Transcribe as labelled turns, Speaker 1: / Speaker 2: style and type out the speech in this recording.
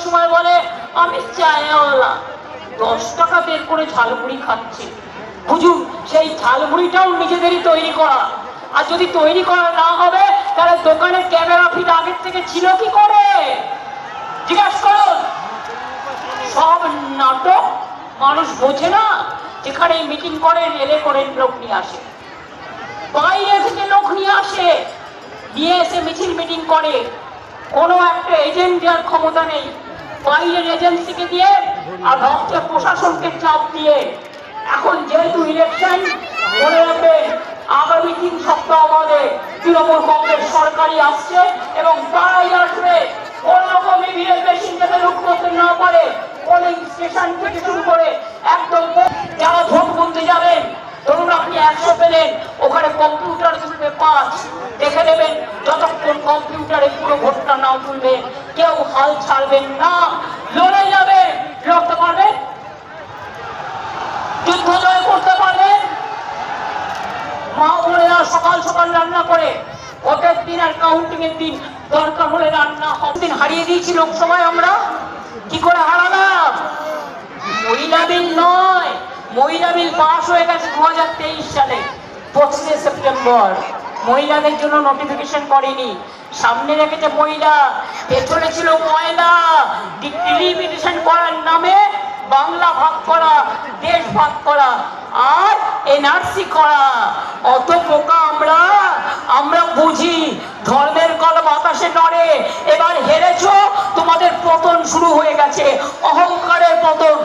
Speaker 1: সময় বলে আমি চায়ওয়ালা, 10 টাকা বের করে ঝালমুড়ি খাচ্ছে। বুঝুন, সেই ঝালমুড়িটাও নিজেদেরই তৈরি করা। আর যদি তৈরি করা না হবে তাহলে দোকানে ক্যামেরা ফিট আগের থেকে ছিল কি করে জিজ্ঞাসা করুন। সব নাটক, মানুষ বোঝে না। যেখানে মিটিং করেন এলে করেন লোক নিয়ে আসে, বাইরে থেকে লোক নিয়ে আসে, নিয়ে এসে মিছিল মিটিং করে। কোনো একটা এজেন্ট দেওয়ার ক্ষমতা নেই, বাইরের এজেন্সিকে দিয়ে আর ভক্তের প্রশাসনকে চাপ দিয়ে। এখন যেহেতু ইলেকশন, মনে রাখবেন আগামী 3 সপ্তাহ বাদে তৃণমূল কংগ্রেস সরকারই আসছে এবং তারাই আসবে। কোন রকম ইভিএম মেশিন যাতে লুট করতে না পারে, পোলিং স্টেশন থেকে শুরু করে একদম যারা ভোট গুনতে যাবেন, ধরুন আপনি 100 পেলেন, ওখানে কম্পিউটার তুলবে 5, দেখে নেবেন যতক্ষণ কম্পিউটারে পুরো ভোটটা না তুলবে কেউ হাল ছাড়বেন না, লড়ে যাবে। লড়তে পারবেন, যুদ্ধ জয় করতে পারবেন। মা বোনেরা সকাল সকাল রান্না করে, ভোটের দিন আর কাউন্টিং এর দিন দরকার হলে রান্না দিন হারিয়ে দিয়েছি লোকসভায়। আমরা কি করে হারালাম? মহিলা বিল নয়, মহিলা বিল পাস হয়ে গেছে 2023 সালে 25 সেপ্টেম্বর। মহিলাদের জন্য নোটিফিকেশন করেনি, সামনে রেখেছে মহিলা, পেছনে ছিল ময়লা। ডিলিমিটেশন করার নামে বাংলা ভাগ করা, দেশ ভাগ করা আর এনআরসি করা। অত বোকা আমরা বুঝি। ধর্মের কল বাতাসে নড়ে। এবার হেরেছো, তোমাদের পতন শুরু হয়ে গেছে, অহংকারের পতন।